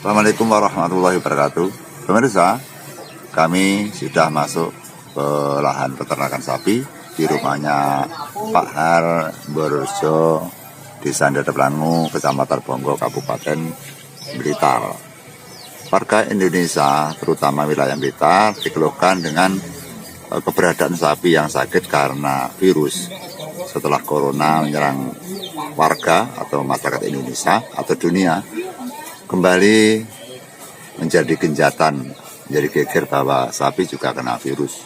Assalamualaikum warahmatullahi wabarakatuh. Pemirsa, kami sudah masuk ke lahan peternakan sapi di rumahnya Pak Har Borjo, Desa Dadaplangu, Kecamatan Bonggo, Kabupaten Blitar. Warga Indonesia, terutama wilayah Blitar, dikeluhkan dengan keberadaan sapi yang sakit karena virus. Setelah corona menyerang warga atau masyarakat Indonesia atau dunia, kembali menjadi genjatan, menjadi geger bahwa sapi juga kena virus.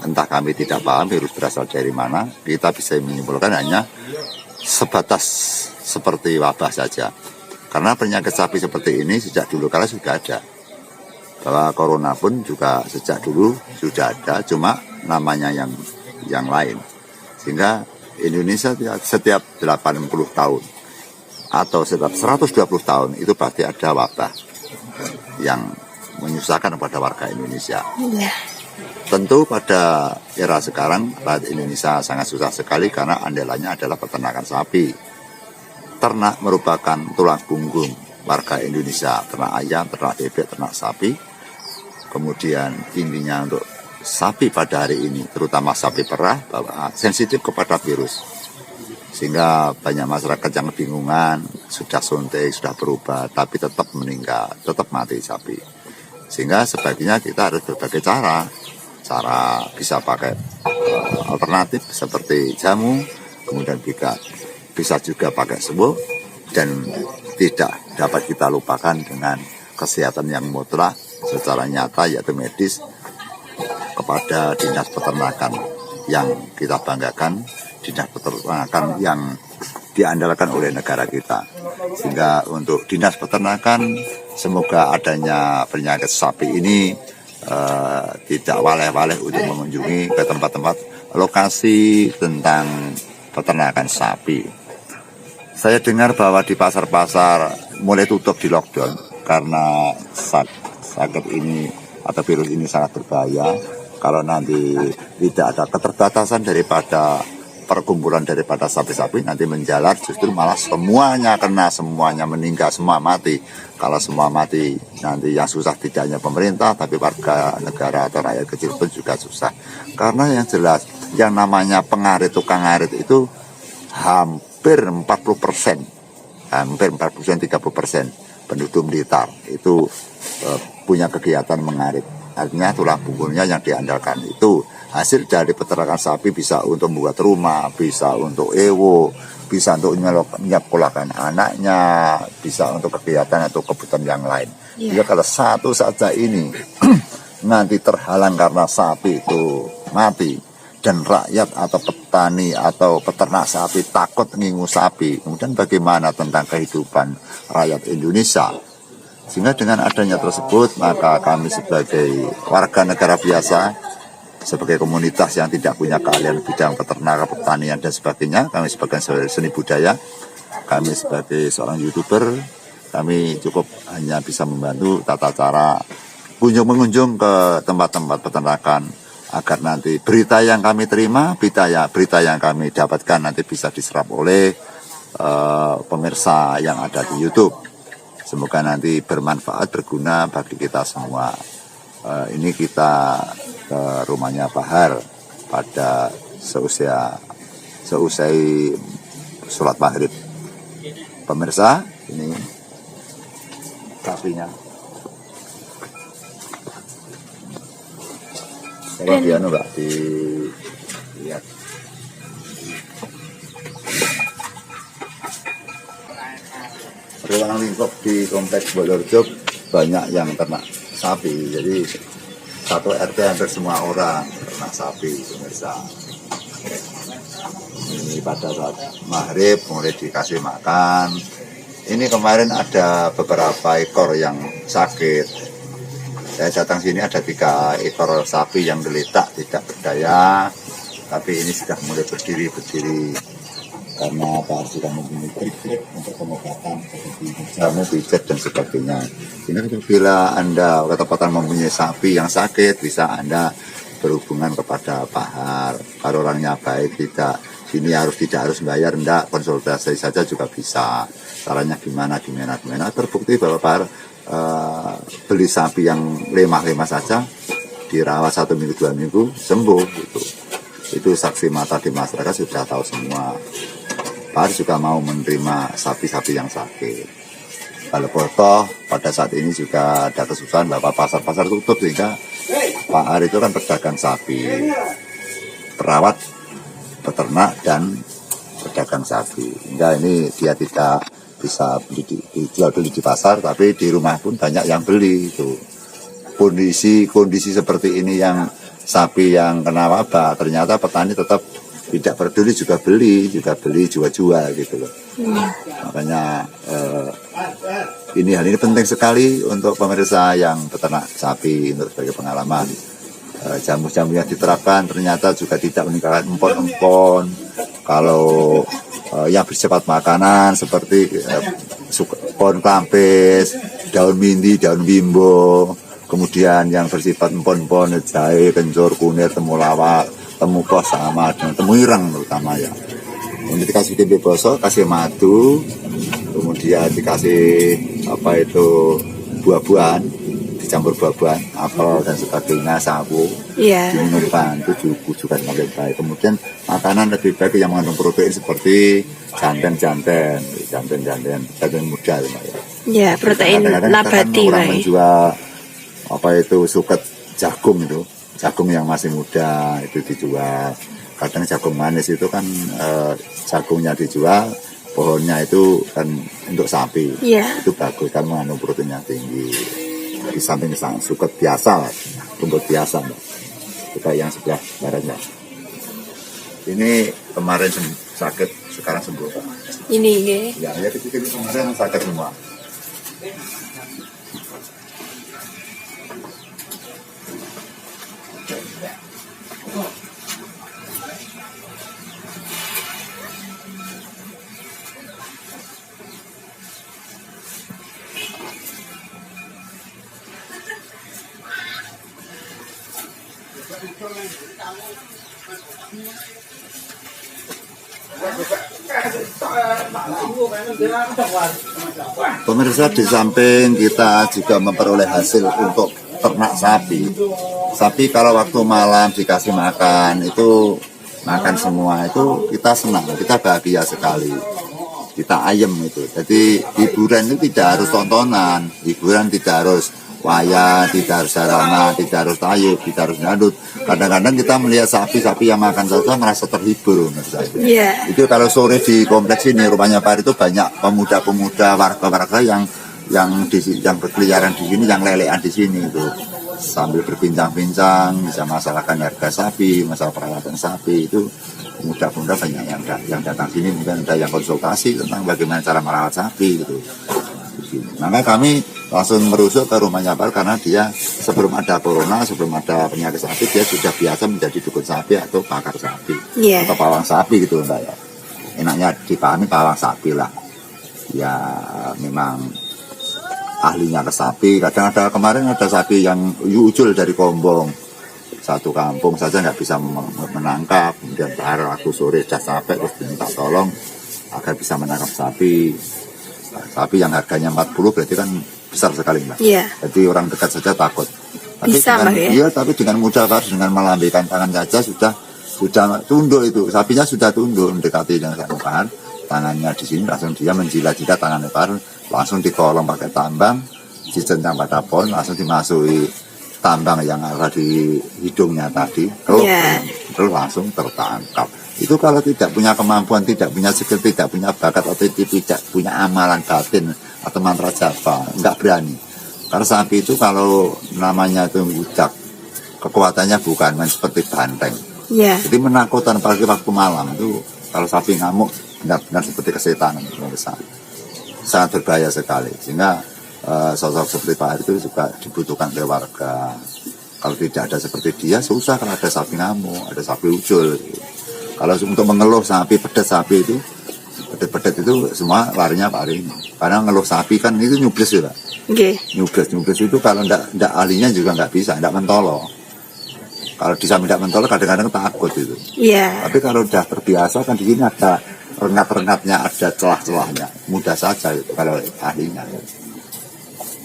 Entah kami tidak paham virus berasal dari mana, kita bisa menyimpulkan hanya sebatas seperti wabah saja. Karena penyakit sapi seperti ini sejak dulu kala sudah ada. Bahwa corona pun juga sejak dulu sudah ada, cuma namanya yang lain. Sehingga Indonesia setiap 80 tahun atau setiap 120 tahun itu pasti ada wabah yang menyusahkan kepada warga Indonesia. Tentu pada era sekarang rakyat Indonesia sangat susah sekali karena andalannya adalah peternakan sapi. Ternak merupakan tulang punggung warga Indonesia, ternak ayam, ternak bebek, ternak sapi. Kemudian intinya untuk sapi pada hari ini, terutama sapi perah, bahwa sensitif kepada virus. Sehingga banyak masyarakat yang kebingungan, sudah suntik, sudah berubah, tapi tetap meninggal, tetap mati sapi. Sehingga sebaiknya kita harus berbagai cara bisa pakai alternatif seperti jamu, kemudian bisa juga pakai sembuh, dan tidak dapat kita lupakan dengan kesehatan yang mutlak secara nyata yaitu medis kepada dinas peternakan yang kita banggakan, dinas peternakan yang diandalkan oleh negara kita. Sehingga untuk dinas peternakan, semoga adanya penyakit sapi ini tidak waleh-waleh untuk mengunjungi ke tempat-tempat lokasi tentang peternakan sapi. Saya dengar bahwa di pasar-pasar mulai tutup di lockdown karena sakit ini atau virus ini sangat berbahaya. Kalau nanti tidak ada keterbatasan daripada perkumpulan daripada sapi-sapi, nanti menjalar justru malah semuanya kena, semuanya meninggal, semua mati. Kalau semua mati, nanti yang susah tidak hanya pemerintah, tapi warga negara atau rakyat kecil pun juga susah. Karena yang jelas, yang namanya pengarit, tukang ngarit itu hampir 40%, hampir 40%, 30% penduduk Blitar itu punya kegiatan mengarit. Artinya tulang punggungnya yang diandalkan itu hasil dari peternakan sapi, bisa untuk membuat rumah, bisa untuk ewo, bisa untuk menyekolahkan anaknya, bisa untuk kegiatan atau kebutuhan yang lain. Jika kalau satu saja ini nanti terhalang karena sapi itu mati, dan rakyat atau petani atau peternak sapi takut ngingu sapi, kemudian bagaimana tentang kehidupan rakyat Indonesia? Sehingga dengan adanya tersebut, maka kami sebagai warga negara biasa, sebagai komunitas yang tidak punya keahlian bidang peternakan, pertanian, dan sebagainya, kami sebagai seni budaya, kami sebagai seorang YouTuber, kami cukup hanya bisa membantu tata cara mengunjung ke tempat-tempat peternakan, agar nanti berita yang kami terima, berita yang kami dapatkan nanti bisa diserap oleh pemirsa yang ada di YouTube. Semoga nanti bermanfaat, berguna bagi kita semua. Ini kita ke rumahnya Pak Har pada seusai sholat maghrib. Pemirsa, ini sapinya. Kalau dia nggak dilihat. Ruang lingkup di kompleks Bolorjo banyak yang ternak sapi, jadi satu RT hampir semua orang ternak sapi, pemirsa. Ini pada saat maghrib mulai dikasih makan. Ini kemarin ada beberapa ekor yang sakit. Saya datang sini ada 3 ekor sapi yang geletak tidak berdaya, tapi ini sudah mulai berdiri karena Pak sudah mempunyai trik untuk pengobatan seperti jamu, pijat, dan sebagainya. Sehingga bila Anda ketepatan mempunyai sapi yang sakit, bisa Anda berhubungan kepada Pak Har. Kalau orangnya baik, tidak harus bayar, enggak, konsultasi saja juga bisa. Caranya gimana. Terbukti bahwa Pak Har beli sapi yang lemah-lemah saja dirawat 1 minggu 2 minggu sembuh gitu. Itu saksi mata di masyarakat sudah tahu semua. Pak Ari juga mau menerima sapi-sapi yang sakit. Kalau toh pada saat ini juga ada kesusahan bahwa pasar-pasar tutup, sehingga Pak Ari itu kan pedagang sapi, perawat, peternak, dan pedagang sapi. Hingga ini dia tidak bisa dijual beli di pasar, tapi di rumah pun banyak yang beli itu. Kondisi seperti ini yang sapi yang kena wabah, ternyata petani tetap tidak peduli, juga beli jual-jual gitu loh. Makanya hal ini penting sekali untuk pemirsa yang peternak sapi, untuk sebagai pengalaman. Jamu-jamu yang diterapkan ternyata juga tidak meninggalkan empon-empon. Kalau yang bersifat makanan seperti pohon klampis, daun mindi, daun bimbo, kemudian yang bersifat empon-empon, jahe, kencur, kunir, temulawak, temu kos sama dengan temu ireng terutama ya. Ini dikasih tempe bosok, kasih madu, kemudian dikasih buah-buahan, dicampur buah-buahan, apel dan sebagainya, sawo, diminumkan, itu juga semakin baik. Kemudian makanan lebih baik yang mengandung protein seperti janten muda ya. Ya, protein nabati orang menjual suket jagung itu. Jagung yang masih muda itu dijual. Kadang jagung manis itu kan jagungnya dijual, pohonnya itu kan untuk sapi. Itu bagus kan, mengandung protein yang tinggi. Di samping suket biasa, rumput biasa, Mbak. Kita yang sebelah baratnya. Ini kemarin sakit, sekarang sembuh. Ini ya kemarin sakit semua. Pemirsa, di samping kita juga memperoleh hasil untuk ternak sapi. Sapi kalau waktu malam dikasih makan, itu makan semua, itu kita senang, kita bahagia sekali, kita ayem itu. Jadi hiburan itu tidak harus tontonan, hiburan tidak harus wayang, tidak harus sarana, tidak harus tayub, tidak harus nyadut. Kadang-kadang kita melihat sapi-sapi yang makan saja merasa terhibur. Itu kalau sore di kompleks ini, rumahnya Pak Ari itu banyak pemuda-pemuda, warga-warga yang berkeliaran di sini, yang lelean di sini itu, sambil berbincang-bincang, bisa masalahkan harga sapi, masalah perawatan sapi. Itu pemuda-pemuda banyak yang datang sini, mungkin ada yang konsultasi tentang bagaimana cara merawat sapi gitu. Maka kami langsung merujuk ke rumahnya Pak, karena dia sebelum ada corona, sebelum ada penyakit sapi, dia sudah biasa menjadi dukun sapi atau pakar sapi, atau pawang sapi gitu Mbak ya. Enaknya dipahami pawang sapi lah. Ya memang ahlinya ke sapi. Kadang kemarin ada sapi yang ucul dari Kombong, satu kampung saja nggak bisa menangkap. Kemudian aku sore sudah capek, terus diminta tolong agar bisa menangkap sapi. Sapi yang harganya 40 berarti kan besar sekali Mbak. Jadi orang dekat saja takut. Tapi tapi dengan mudah Pak, dengan melambaikan tangan saja sudah tunduk itu. Sapinya sudah tunduk mendekati dengan Pak, tangannya di sini langsung dia menjilat-jilat tangannya Pak, langsung dikolong pakai tambang, dicencang pada pohon, langsung dimasuki tambang yang ada di hidungnya tadi, terus langsung tertangkap. Itu kalau tidak punya kemampuan, tidak punya skill, tidak punya bakat, atau tidak punya amalan batin atau mantra japa, nggak berani. Karena sapi itu kalau namanya itu budak, kekuatannya bukan seperti banteng. Jadi menakutkan, apalagi waktu malam itu. Kalau sapi ngamuk benar-benar seperti kesetanan, sangat berbahaya sekali. Sehingga sosok seperti Pak Ari itu juga dibutuhkan oleh warga. Kalau tidak ada seperti dia, susah kalau ada sapi ngamuk, ada sapi ucul. Kalau untuk mengeluh sapi, pedet sapi itu, pedet itu semua larinya Pak Ari. Karena ngeluh sapi kan itu nyubes ya Pak. Nyubes itu kalau ndak ahlinya juga nggak bisa, ndak mentolo. Kalau di samping ndak mentolo kadang-kadang takut itu. Tapi kalau udah terbiasa kan di sini ada rengat-rengatnya, ada celah-celahnya, mudah saja itu kalau ahlinya.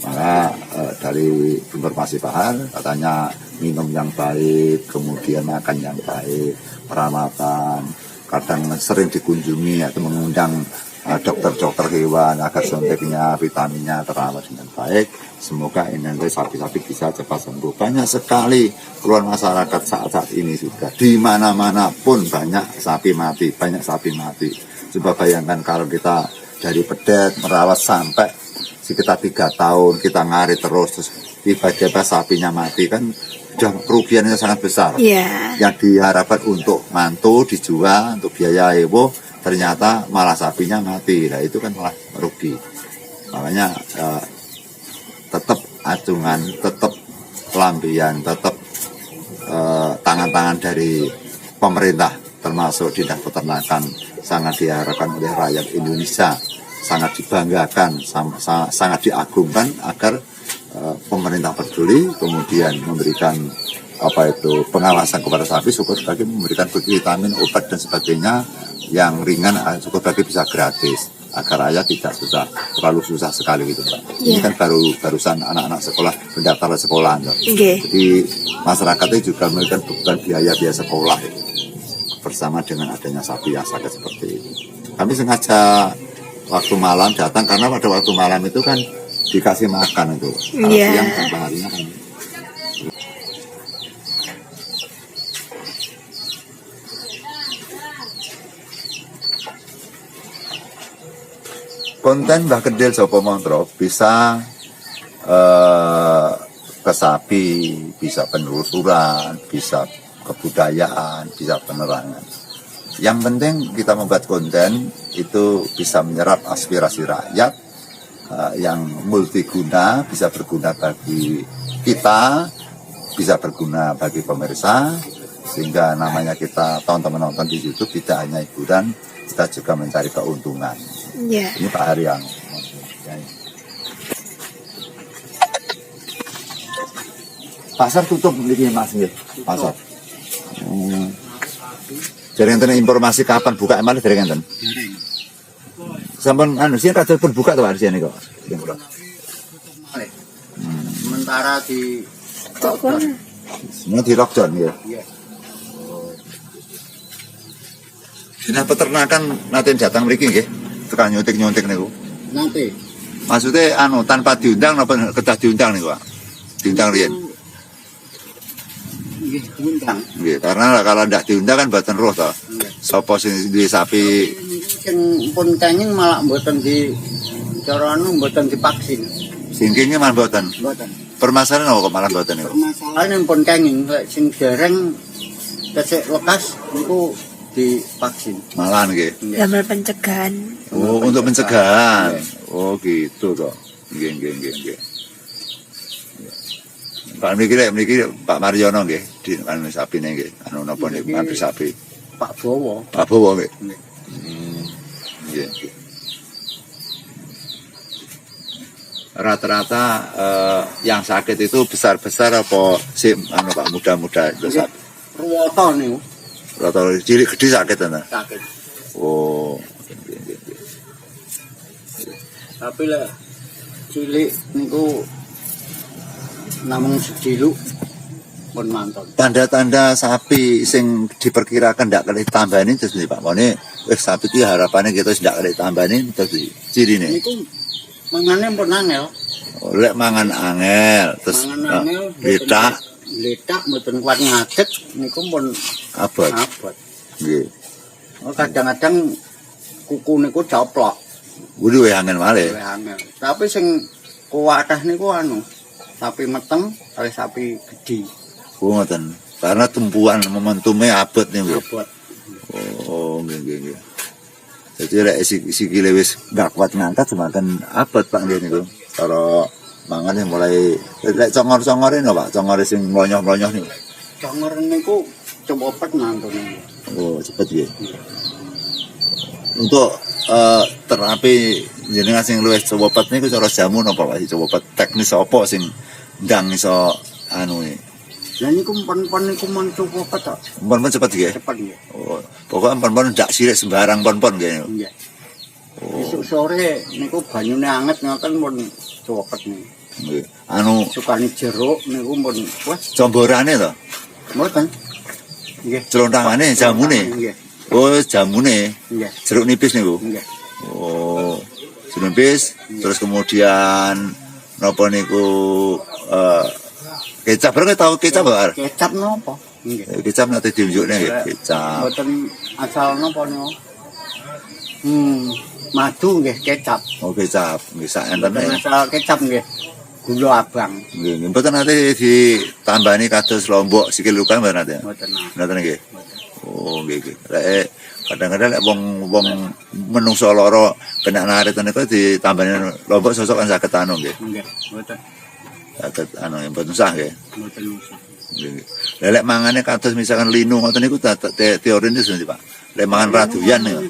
Maka dari informasi Pak Har katanya minum yang baik, kemudian makan yang baik, perawatan, kadang sering dikunjungi atau mengundang dokter-dokter hewan agar suntiknya, vitaminnya terawat dengan baik. Semoga ini nanti sapi-sapi bisa cepat sembuh. Banyak sekali keluhan masyarakat saat ini sudah di mana-mana pun banyak sapi mati. Coba bayangkan kalau kita dari pedet merawat sampai sekitar 3 tahun kita ngari terus tiba-tiba sapinya mati, kan sudah kerugiannya sangat besar. Yang diharapkan untuk mantu dijual untuk biaya ewo, ternyata malah sapinya mati. Nah itu kan malah rugi. Makanya tetap acungan, tetap lambian, tetap tangan-tangan dari pemerintah termasuk dinas peternakan sangat diharapkan oleh rakyat Indonesia, sangat dibanggakan, sangat diagungkan agar pemerintah peduli, kemudian memberikan pengawasan kepada sapi, syukur bagi memberikan vitamin, obat dan sebagainya yang ringan, syukur bagi bisa gratis agar rakyat tidak terlalu susah sekali gitu Pak. Ini kan barusan anak-anak sekolah mendaftar sekolah jadi masyarakatnya juga memberikan beban biaya sekolah bersama dengan adanya sapi yang sakit seperti ini. Kami sengaja waktu malam datang karena pada waktu malam itu kan dikasih makan itu. Kalau siang sampai harinya kan. Konten Mbah Kedil Jopo Montro bisa ke sapi, bisa penelusuran, bisa kebudayaan, bisa penerangan. Yang penting kita membuat konten itu bisa menyerap aspirasi rakyat yang multiguna, bisa berguna bagi kita, bisa berguna bagi pemirsa, sehingga namanya kita tonton menonton di YouTube tidak hanya hiburan, kita juga mencari keuntungan. Ini Pak Hari yang pasar tutup ini Mas nggih. Pasar. Jadi enten informasi kapan buka emang dari enten. Sampun sih kadang pun buka tuh harusnya nih kok. Sementara di semua di lockdown ya. Dinas peternakan nanti datang mriki nggih. Tekan nyuntik niku. nanti. Maksudnya tanpa diundang apa kedah diundang niku, Pak? Diundang riyen. Nggih, diundang. Nggih, karena kalau ndak diundang kan mboten roh to. Sapa sing duwe sapi Sing pun kenging malah mboten di cara mboten divaksin. sing kene malah mboten. Mboten. Permasalahan apa kok malah mboten niku? Permasalahan pun kenging sing dereng tesik lekas niku divaksin. Malah nggih. Gambar pencegahan. Oh, untuk pencegahan. Oh, gitu toh. Nggih. Pak mriki Pak Mariono nggih, di anu sapine nggih. Anu napa niku pabrik sapi. Pak Bowo. Pak Bowo nggih. Nggih. Nggih. Rata-rata yang sakit itu besar-besar apa sih anu Pak muda-muda itu sapi. Ruwoto niku Rata-rata cilik gede sakit ana. sakit. Oh. Tapi lek cilik niku namung sediluk pun mantap. Tanda-tanda sapi sing diperkirakan ndak kali tambahin terus nih Pak. Mone sapi iki harapane kita ndak kali tambahin terus cirine. Niku mangane pun angel. Lek mangan angel terus letak Letak mboten kuat ngaget niku pun abot. abot. Nggih. Kadang-kadang kuku niku coplok. Kudu angel malih. Luwih angel. Tapi sing kuwatah niku anu, sapi meteng kali sapi gedhi. Oh ngoten. Karena tumpuan momentumnya abot niku. Abot. Oh nggih. Jadi lek sikile wis ndak kuat ngangkat semakin abot Pak nggih niku. Cara mangan yang mulai lek congor-congore no Pak, congore sing mlonyoh-mlonyoh niku. Congor niku cepet nantune. Oh, cepet ya. Untuk terapi jenengan sing luwih cepet niku cara jamu napa Pak? Cepet teknis apa sing ndang iso anu iki? Lah niku pon-pon niku mon cepet to. Pon-pon cepet nggih. Cepet nggih. Oh, pokoknya pon-pon ndak sirik sembarang pon-pon nggih. Nggih. Oh. Esuk sore niku banyune anget ngoten pun cepet niku. Nggih. Anu Sukani jeruk niku pun wes comborane to. mboten. Nggih. Celontangane jamune. Nggih. Oh, jamune. Nggih. Jeruk nipis niku. Nggih. Oh, jeruk nipis. Terus kemudian napa niku kecap, berarti tahu kecap Pak? Kecap napa? Nggih. Kecap nanti diunjukne nggih, kecap. Mboten asal napa niku. Madu nggih kecap. Oh, kecap. Nggih sak Mboten entene. asal kecap nggih. Gula abang. Nggih, mboten nate ditambani kados lombok sikil luka mboten nate. Mboten. Mboten nggih. Oh, nggih nggih. Lek kadang-kadang lek wong menungso lara kena narit niku ditambani lombok sosok kan saged anu nggih. Nggih. Mboten. Saged anu mboten usah nggih. Mboten usah. Nggih. Lek mangane kados misalkan linu ngoten niku teorine sendi Pak. Lek mangan raduyan niku.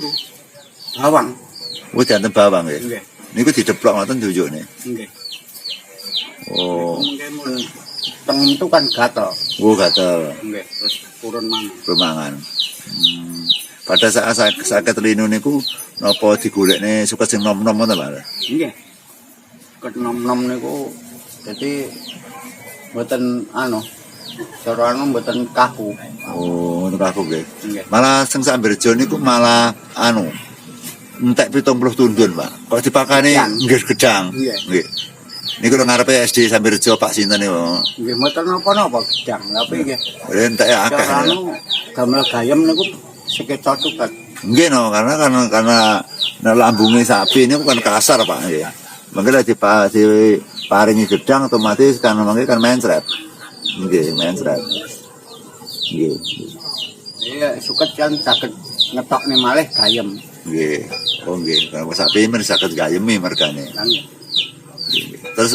Bawang. Wis dianten bawang nggih. Nggih. Niku dideplok ngoten tunjukne. Nggih. Oh, Mungkin mun tengen itu kan gatel. oh gatel. Nggih, terus turun mana. Rumangan. Pada saat sakit linu niku napa digolekne suket sing nom-nom ngoten Pak. Nggih. Ket nom-nom niku dadi mboten cara mboten kaku. Oh, ngoten aku nggih. Nggih. Malah sing Samberjo niku malah entek 70 tundun, Pak. Kok dipakani nggih gedang. Iya. Nggih. Niku lho ngarepe SD Samberjo Pak sinten niku. Nggih mboten napa-napa gedang, tapi nggih. Entek akeh. Cara gamel gayem niku sekeca cuket. Nggih no, karena lambunge sapi ini kan kasar Pak nggih. Mangke diparingi gedang otomatis kan mangke kan mencret. Nggih, mencret. Nggih. Iya, suket kan saged ngetokne malih gayem. Nggih. Oh nggih, kalau sapi men saged gayemi mergane. Lah nggih. Terus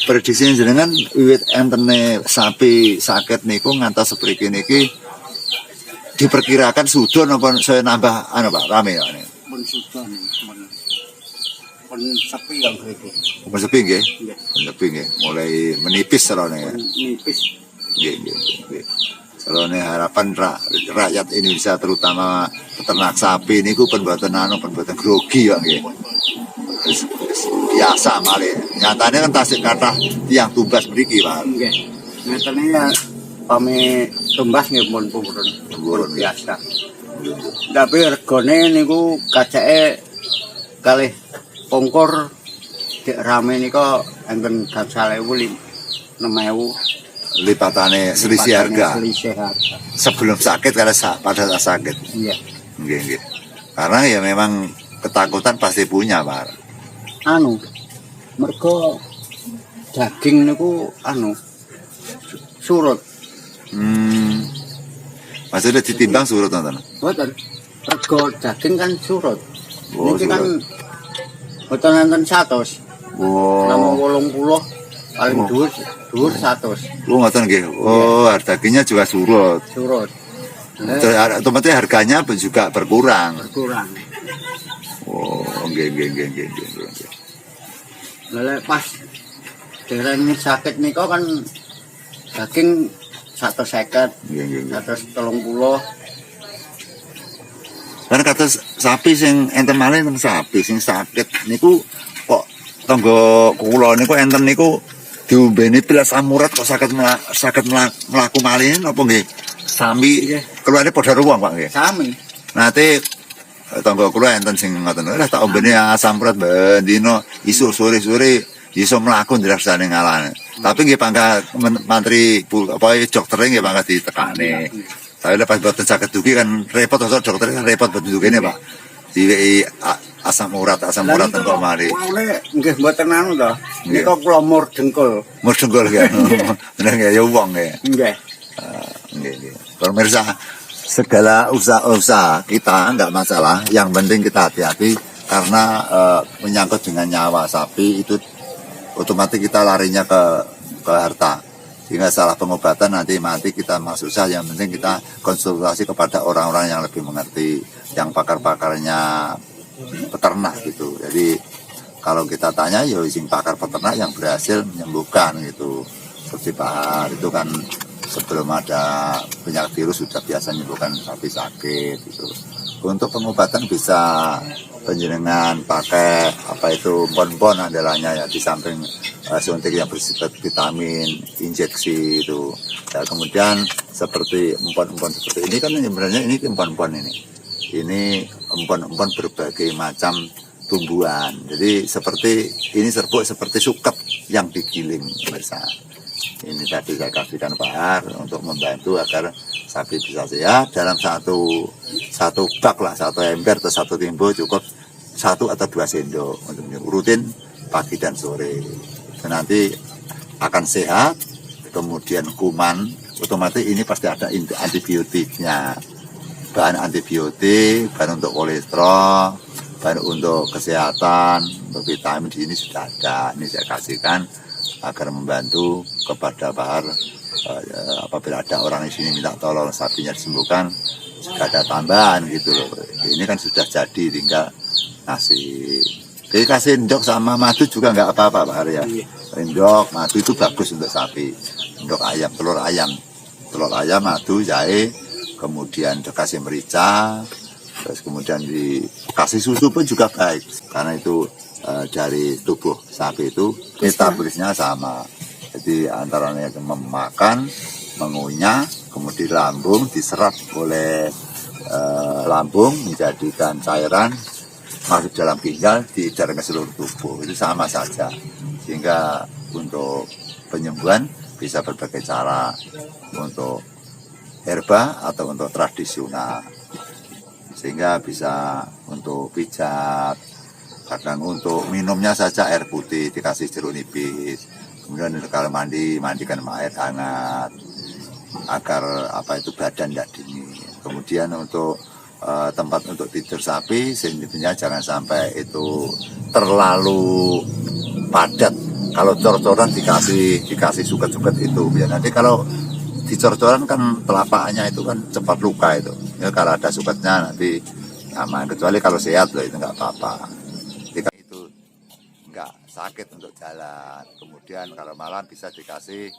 prediksi jenengan wiwit entene sapi sakit niku ngantos sepriki niki diperkirakan sudah napa saya nambah Pak rame ya ini. Pun sudah nih, pun sepi yang gitu. Pun sepi nggih. Nggih. Pun sepi nggih, mulai menipis sarone. Pun nipis. Nggih, nggih, nggih. Sarone harapan rakyat Indonesia terutama peternak sapi niku pun mboten mboten grogi ya nggih. Wis biasa malih. Nyatane kan tasik kathah tiyang tumbas mriki, Pak. Nggih. Ngetene ya pame tumbas nggih pun turun biasa. Tapi regane niku kacake kalih pongkor dek rame nika enten gangsal 6.000 Lipatane selisih harga. Selisih harga. Sebelum sakit kalau pada saat sakit. Iya. Nggih, nggih. Karena ya memang ketakutan pasti punya, Pak. Mergo daging niku surut. Maksudnya ditimbang surut nonton. Mboten. Rego daging kan surut. Oh, Niki kan surut. mboten enten 100. Oh. Namung 80 paling dhuwur 100. Oh, ngoten nggih. Oh, dagingnya juga surut. Surut. Otomatis harganya juga berkurang. Berkurang. Oh, nggih, nggih, nggih, nggih, nggih. Lha pas dereng sakit nika kan daging 150, Nggih, nggih, nggih. 130. Karena kata sapi sing enten malih enten sapi sing sakit niku kok tangga kula niku enten niku diombeni pil asam urat kok saged mlaku malih napa nggih? Sami keluarane padha ruwang Pak nggih. Sami. Nate tangga kula enten sing ngoten lha tak ombeni asam urat ben dino isu sore-sore iso mlaku ndrasane ngalane. Tapi nggih pangkat mantri dokter nggih pangkat ditekane. Tapi lepas buat sakit dugi kan repot atau dokter kan repot buat dugine Pak. Diweki asam urat kok mari. Nggih mboten to. Nika kula mur dengkul. Mur dengkul kan. Bener nggih ya wong nggih. Nggih. Nggih, nggih. Pemirsa, segala usaha kita enggak masalah, yang penting kita hati-hati karena menyangkut dengan nyawa sapi itu otomatis kita larinya ke harta. Sehingga salah pengobatan nanti mati kita masuk susah. Yang penting kita konsultasi kepada orang-orang yang lebih mengerti, yang pakar-pakarnya peternak gitu. Jadi kalau kita tanya ya sing pakar peternak yang berhasil menyembuhkan gitu. Seperti Pak Har itu kan sebelum ada penyakit virus sudah biasa menyembuhkan sapi sakit gitu. Untuk pengobatan bisa penjenengan pakai apa itu pon-pon andalanya ya, di samping suntik yang bersifat vitamin, injeksi itu. Ya, kemudian seperti empon-empon seperti ini kan sebenarnya ini empon-empon ini. Ini empon-empon berbagai macam tumbuhan. Jadi seperti ini serbuk seperti suket yang digiling pemirsa. Ini tadi saya kasihkan Pak Har untuk membantu agar sapi bisa sehat. Dalam satu bak lah, satu ember atau satu timbu cukup 1 atau 2 sendok untuk rutin pagi dan sore. Dan nanti akan sehat. Kemudian kuman otomatis ini pasti ada antibiotiknya, bahan antibiotik, bahan untuk kolesterol, bahan untuk kesehatan, untuk vitamin di sini sudah ada. Ini saya kasihkan agar membantu kepada Pak Har apabila ada orang di sini minta tolong sapinya disembuhkan, jika ada tambahan gitu loh. Ini kan sudah jadi, tinggal ngasih. Jadi kasih endok sama madu juga nggak apa-apa Pak Har ya. Endok, madu itu bagus untuk sapi. Endok ayam, telur ayam, madu, jahe, kemudian dikasih merica, terus kemudian dikasih susu pun juga baik, karena itu dari tubuh sapi itu metabolisnya sama. Jadi antara memakan, mengunyah, kemudian lambung diserap oleh lambung menjadikan cairan masuk dalam ginjal, diedarkan ke seluruh tubuh, itu sama saja. Sehingga untuk penyembuhan bisa berbagai cara, untuk herba atau untuk tradisional, sehingga bisa untuk pijat, kadang untuk minumnya saja air putih dikasih jeruk nipis, kemudian kalau mandikan sama air hangat agar apa itu badan tidak dingin. Kemudian untuk tempat untuk tidur sapi sebenarnya jangan sampai itu terlalu padat. Kalau cor-coran dikasih suket-suket itu ya, nanti kalau dicor-coran kan telapaknya itu kan cepat luka itu ya. Kalau ada suketnya nanti aman, kecuali kalau sehat loh, itu nggak apa-apa, itu nggak sakit untuk jalan. Kemudian kalau malam bisa dikasih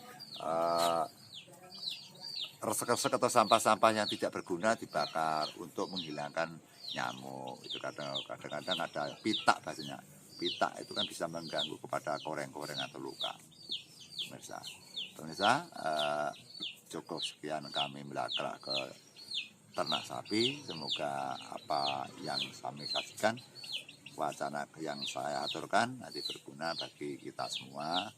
resek-resek atau sampah-sampah yang tidak berguna dibakar untuk menghilangkan nyamuk. Itu kadang-kadang ada pitak bahasanya. Pitak itu kan bisa mengganggu kepada koreng-koreng atau luka. Pemirsa, cukup sekian kami melakrak ke ternak sapi. Semoga apa yang kami sajikan, wacana yang saya aturkan nanti berguna bagi kita semua.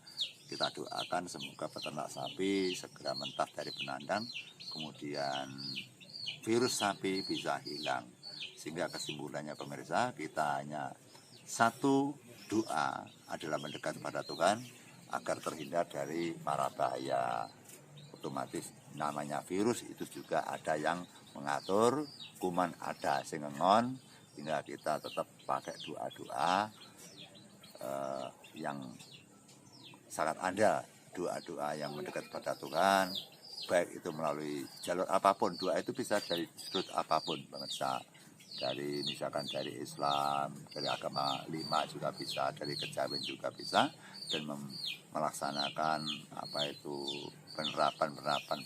Kita doakan semoga peternak sapi segera mentah dari penandang, kemudian virus sapi bisa hilang. Sehingga kesimpulannya pemirsa, kita hanya satu doa adalah mendekat pada Tuhan agar terhindar dari mara bahaya. Otomatis namanya virus itu juga ada yang mengatur, kuman ada sengengon, hingga kita tetap pakai doa-doa yang sangat andal, doa-doa yang mendekat pada Tuhan, baik itu melalui jalur apapun. Doa itu bisa dari sudut apapun pemirsa, dari misalkan dari Islam, dari agama 5 juga bisa, dari kejawen juga bisa, dan melaksanakan apa itu penerapan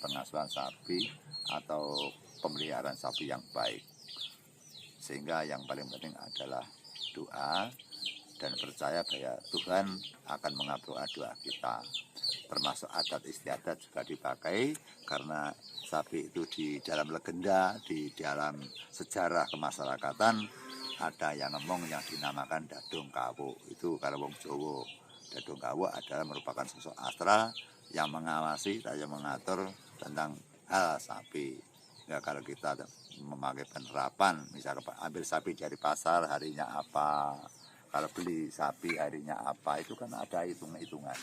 pengasuhan sapi atau pemeliharaan sapi yang baik. Sehingga yang paling penting adalah doa dan percaya bahwa Tuhan akan mengabulkan doa kita. Termasuk adat istiadat juga dipakai, karena sapi itu di dalam legenda, di dalam sejarah kemasyarakatan ada yang ngomong yang dinamakan Dadung Kawuk. Itu kalau wong Jawa, Dadung Kawuk adalah merupakan sosok astral yang mengawasi dan yang mengatur tentang hal sapi. Ya, kalau kita memakai penerapan, misalnya ambil sapi dari pasar harinya apa, kalau beli sapi harinya apa, itu kan ada hitung-hitungan.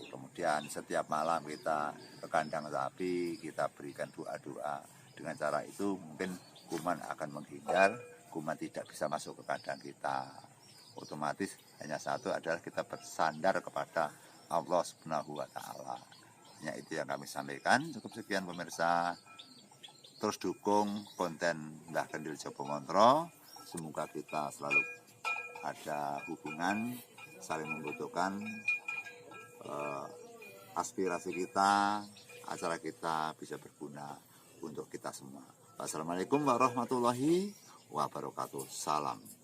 Kemudian setiap malam kita ke kandang sapi, kita berikan doa-doa. Dengan cara itu mungkin kuman akan menghindar, kuman tidak bisa masuk ke kandang kita. Otomatis hanya satu adalah kita bersandar kepada Allah Subhanahu wa Ta'ala. Ya, itu yang kami sampaikan. Cukup sekian pemirsa. Terus dukung konten Mbah Kendil Jopo Montro. Semoga kita selalu ada hubungan, saling membutuhkan. Aspirasi kita, acara kita bisa berguna untuk kita semua. Wassalamualaikum warahmatullahi wabarakatuh. Salam.